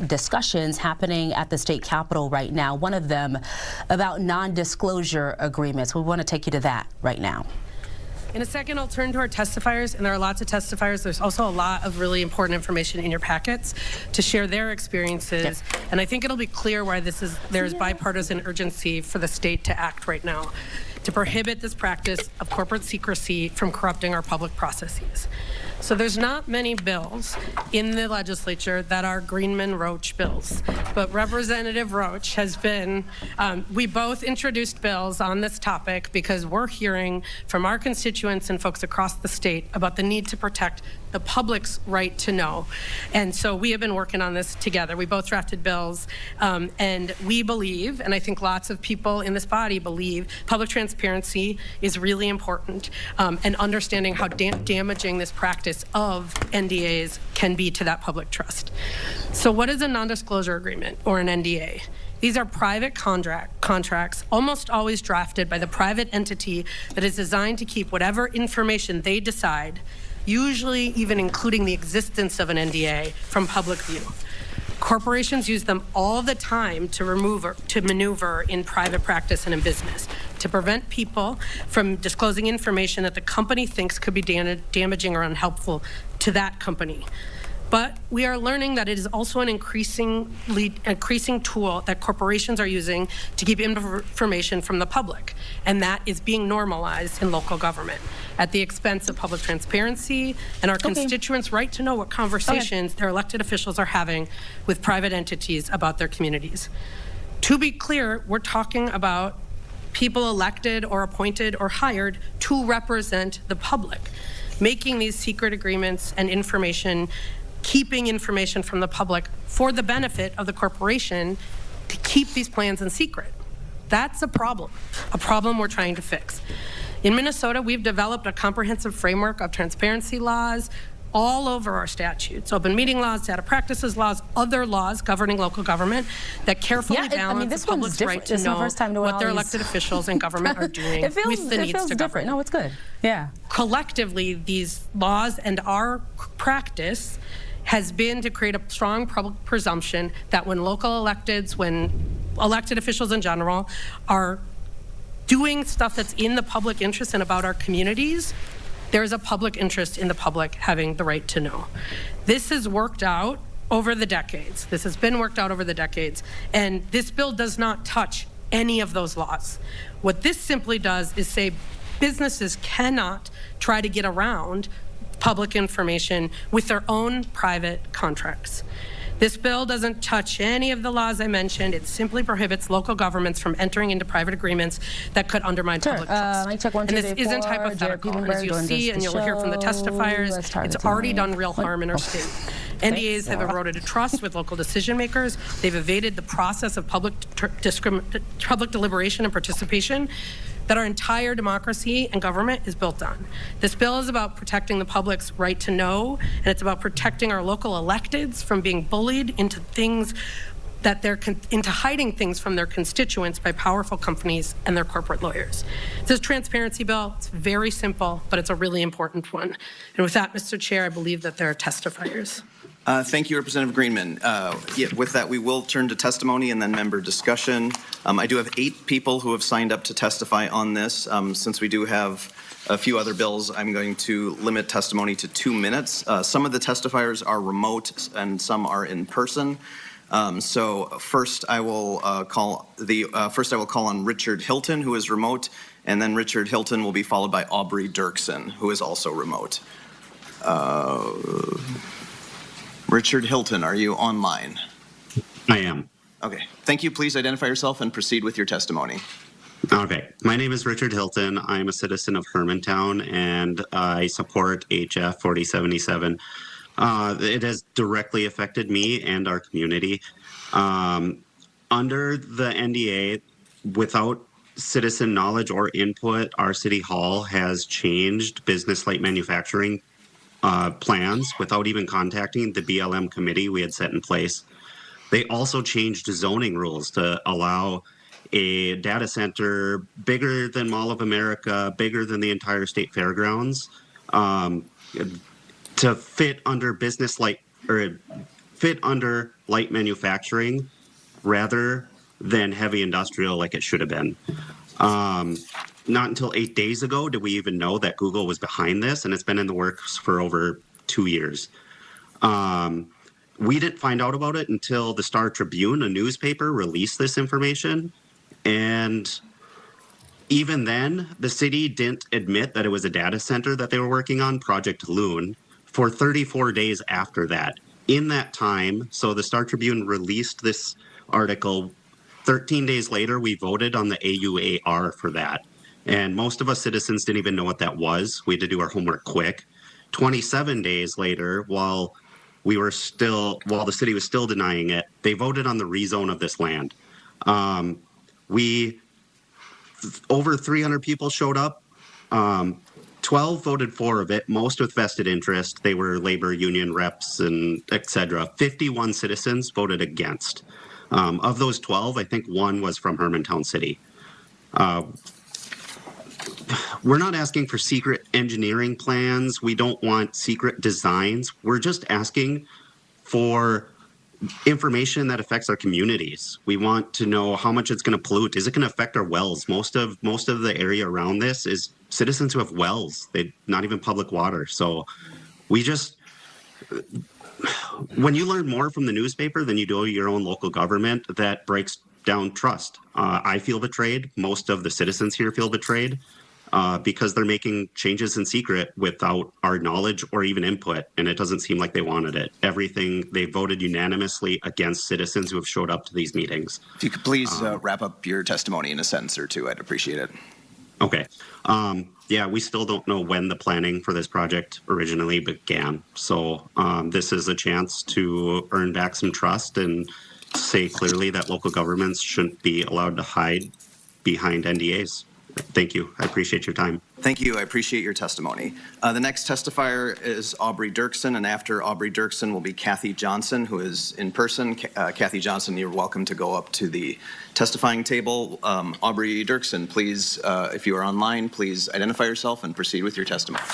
discussions happening at the state capitol right now, one of them about non-disclosure agreements. We want to take you to that right now. In a second, I'll turn to our testifiers, and there are lots of testifiers. There's also a lot of really important information in your packets to share their experiences, and I think it'll be clear why there's bipartisan urgency for the state to act right now to prohibit this practice of corporate secrecy from corrupting our public processes. So there's not many bills in the legislature that are Greenman-Roach bills, but Representative Roach has been, we both introduced bills on this topic because we're hearing from our constituents and folks across the state about the need to protect the public's right to know. And so we have been working on this together. We both drafted bills, and we believe, and I think lots of people in this body believe, public transparency is really important, and understanding how damaging this practice of NDAs can be to that public trust. So what is a non-disclosure agreement or an NDA? These are private contracts, almost always drafted by the private entity that is designed to keep whatever information they decide, usually even including the existence of an NDA, from public view. Corporations use them all the time to maneuver in private practice and in business, to prevent people from disclosing information that the company thinks could be damaging or unhelpful to that company. But we are learning that it is also an increasing tool that corporations are using to keep information from the public, and that is being normalized in local government at the expense of public transparency and our constituents' right to know what conversations their elected officials are having with private entities about their communities. To be clear, we're talking about people elected or appointed or hired to represent the public, making these secret agreements and keeping information from the public for the benefit of the corporation to keep these plans in secret. That's a problem we're trying to fix. In Minnesota, we've developed a comprehensive framework of transparency laws all over our statutes, open meeting laws, data practices laws, other laws governing local government that carefully balance the public's right to know what their elected officials and government are doing with the needs to govern. No, it's good. Yeah. Collectively, these laws and our practice has been to create a strong public presumption that when local electeds, when elected officials in general are doing stuff that's in the public interest and about our communities, there's a public interest in the public having the right to know. This has worked out over the decades. This has been worked out over the decades, and this bill does not touch any of those laws. What this simply does is say businesses cannot try to get around public information with their own private contracts. This bill doesn't touch any of the laws I mentioned. It simply prohibits local governments from entering into private agreements that could undermine public trust. And this isn't hypothetical. As you'll see and you'll hear from the testifiers, it's already done real harm in our state. NDAs have eroded trust with local decision makers. They've evaded the process of public deliberation and participation that our entire democracy and government is built on. This bill is about protecting the public's right to know, and it's about protecting our local electeds from being bullied into into hiding things from their constituents by powerful companies and their corporate lawyers. It's a transparency bill. It's very simple, but it's a really important one. And with that, Mr. Chair, I believe that there are testifiers. Thank you, Representative Greenman. With that, we will turn to testimony and then member discussion. I do have 8 people who have signed up to testify on this. Since we do have a few other bills, I'm going to limit testimony to 2 minutes. Some of the testifiers are remote and some are in person. So first I will call on Richard Hilton, who is remote, and then Richard Hilton will be followed by Aubrey Dirkson, who is also remote. Richard Hilton, are you online? I am. Okay. Thank you. Please identify yourself and proceed with your testimony. Okay. My name is Richard Hilton. I'm a citizen of Hermantown, and I support HF 4077. It has directly affected me and our community. Under the NDA, without citizen knowledge or input, our city hall has changed business light manufacturing plans without even contacting the BLM committee we had set in place. They also changed zoning rules to allow a data center bigger than Mall of America, bigger than the entire state fairgrounds, to fit under business light or fit under light manufacturing rather than heavy industrial like it should have been. Not until 8 days ago did we even know that Google was behind this, and it's been in the works for over 2 years. We didn't find out about it until the Star Tribune, a newspaper, released this information. And even then, the city didn't admit that it was a data center that they were working on, Project Loon, for 34 days after that. In that time, so the Star Tribune released this article. 13 days later, we voted on the AUAR for that. And most of us citizens didn't even know what that was. We had to do our homework quick. 27 days later, while the city was still denying it, they voted on the rezone of this land. Over 300 people showed up. 12 voted for it, most with vested interest. They were labor union reps and et cetera. 51 citizens voted against. Of those 12, I think one was from Hermantown City. We're not asking for secret engineering plans. We don't want secret designs. We're just asking for information that affects our communities. We want to know how much it's going to pollute. Is it going to affect our wells? Most of the area around this is citizens who have wells. They not even public water. So we just, when you learn more from the newspaper than you do your own local government, that breaks down trust. I feel betrayed. Most of the citizens here feel betrayed. Because they're making changes in secret without our knowledge or even input, and it doesn't seem like they wanted it. They voted unanimously against citizens who have showed up to these meetings. If you could please wrap up your testimony in a sentence or two, I'd appreciate it. Okay. Yeah, we still don't know when the planning for this project originally began. So this is a chance to earn back some trust and say clearly that local governments shouldn't be allowed to hide behind NDAs. Thank you. I appreciate your time. Thank you. I appreciate your testimony. The next testifier is Aubrey Dirkson, and after Aubrey Dirkson will be Kathy Johnson, who is in person. Kathy Johnson, you're welcome to go up to the testifying table. Aubrey Dirkson, please, if you are online, please identify yourself and proceed with your testimony.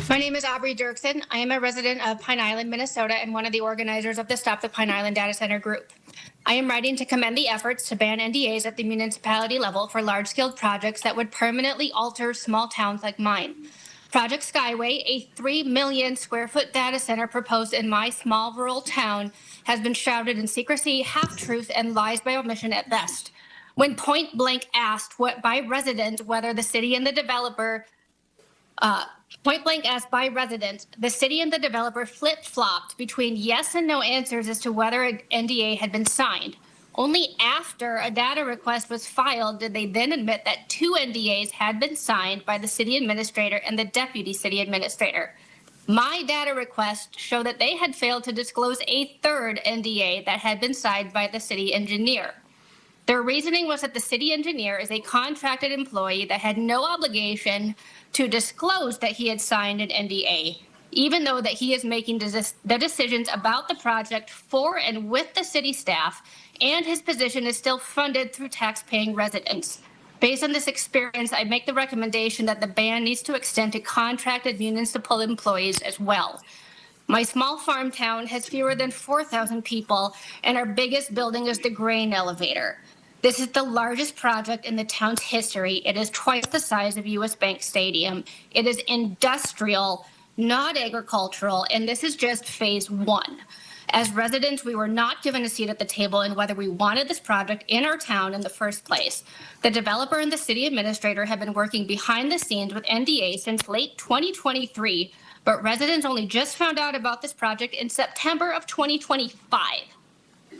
My name is Aubrey Dirkson. I am a resident of Pine Island, Minnesota, and one of the organizers of the Stop the Pine Island Data Center group. I am writing to commend the efforts to ban NDAs at the municipality level for large-scale projects that would permanently alter small towns like mine. Project Skyway, a 3 million square foot data center proposed in my small rural town, has been shrouded in secrecy, half-truth, and lies by omission at best. When point blank asked by resident whether the city and the developer the city and the developer flip-flopped between yes and no answers as to whether an NDA had been signed. Only after a data request was filed did they then admit that 2 NDAs had been signed by the city administrator and the deputy city administrator. My data request showed that they had failed to disclose a 3rd NDA that had been signed by the city engineer. Their reasoning was that the city engineer is a contracted employee that had no obligation to disclose that he had signed an NDA, even though that he is making the decisions about the project for and with the city staff, and his position is still funded through tax-paying residents. Based on this experience, I make the recommendation that the ban needs to extend to contracted municipal employees as well. My small farm town has fewer than 4,000 people, and our biggest building is the grain elevator. This is the largest project in the town's history. It is twice the size of US Bank Stadium. It is industrial, not agricultural, and this is just phase 1. As residents, we were not given a seat at the table in whether we wanted this project in our town in the first place. The developer and the city administrator have been working behind the scenes with NDA since late 2023, but residents only just found out about this project in September of 2025.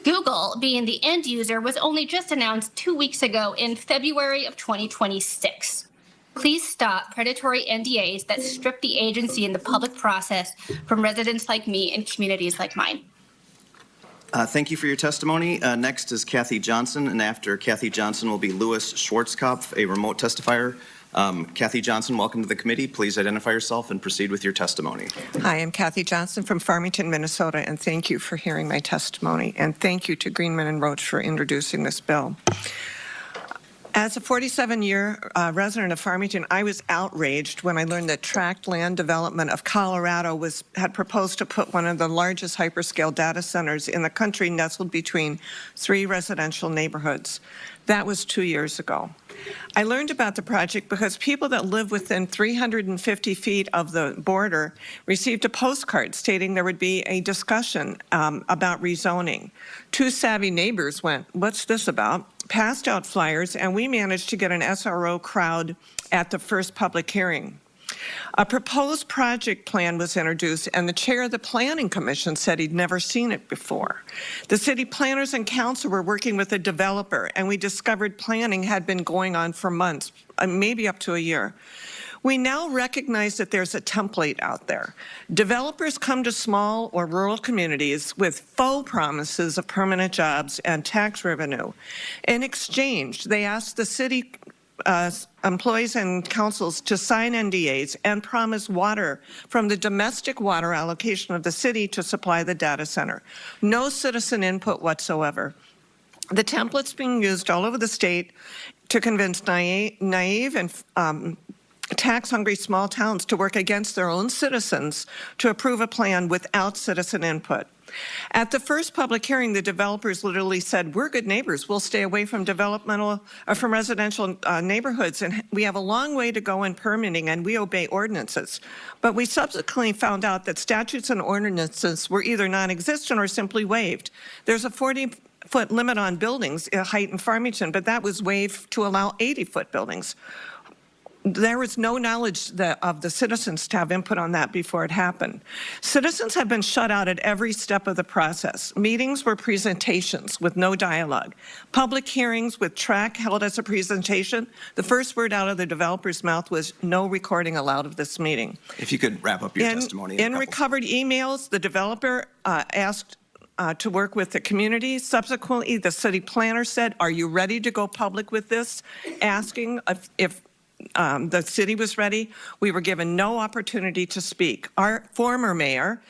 Google, being the end user, was only just announced 2 weeks ago in February of 2026. Please stop predatory NDAs that strip the agency and the public process from residents like me and communities like mine. Thank you for your testimony. Next is Kathy Johnson, and after Kathy Johnson will be Louis Schwarzkopf, a remote testifier. Kathy Johnson, welcome to the committee. Please identify yourself and proceed with your testimony. Hi, I'm Kathy Johnson from Farmington, Minnesota, and thank you for hearing my testimony. And thank you to Greenman and Roach for introducing this bill. As a 47-year resident of Farmington, I was outraged when I learned that Tract Land Development of Colorado had proposed to put one of the largest hyperscale data centers in the country nestled between 3 residential neighborhoods. That was 2 years ago. I learned about the project because people that live within 350 feet of the border received a postcard stating there would be a discussion about rezoning. 2 savvy neighbors went, "What's this about?" Passed out flyers, and we managed to get an SRO crowd at the first public hearing. A proposed project plan was introduced, and the chair of the Planning Commission said he'd never seen it before. The city planners and council were working with a developer, and we discovered planning had been going on for months, maybe up to a year. We now recognize that there's a template out there. Developers come to small or rural communities with faux promises of permanent jobs and tax revenue. In exchange, they ask the city employees and councils to sign NDAs and promise water from the domestic water allocation of the city to supply the data center. No citizen input whatsoever. The template's being used all over the state to convince naive and tax-hungry small towns to work against their own citizens to approve a plan without citizen input. At the first public hearing, the developers literally said, "We're good neighbors. We'll stay away from from residential neighborhoods, and we have a long way to go in permitting, and we obey ordinances." But we subsequently found out that statutes and ordinances were either non-existent or simply waived. There's a 40-foot limit on buildings height in Farmington, but that was waived to allow 80-foot buildings. There was no knowledge of the citizens to have input on that before it happened. Citizens have been shut out at every step of the process. Meetings were presentations with no dialogue. Public hearings with track held as a presentation. The first word out of the developer's mouth was no recording allowed of this meeting. If you could wrap up your testimony. In recovered emails, the developer asked to work with the community. Subsequently, the city planner said, "Are you ready to go public with this?" Asking if the city was ready. We were given no opportunity to speak. Our former mayor,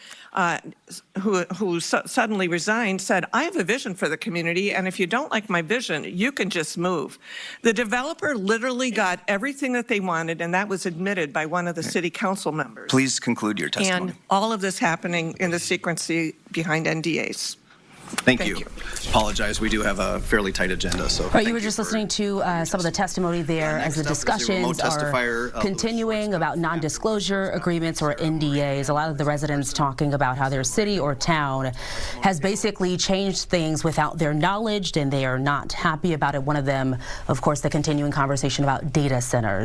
who suddenly resigned, said, "I have a vision for the community, and if you don't like my vision, you can just move." The developer literally got everything that they wanted, and that was admitted by one of the city council members. Please conclude your testimony. And all of this happening in the secrecy behind NDAs. Thank you. Apologize, we do have a fairly tight agenda, so. Right, you were just listening to some of the testimony there as the discussions are continuing about non-disclosure agreements or NDAs. A lot of the residents talking about how their city or town has basically changed things without their knowledge, and they are not happy about it. One of them, of course, the continuing conversation about data centers.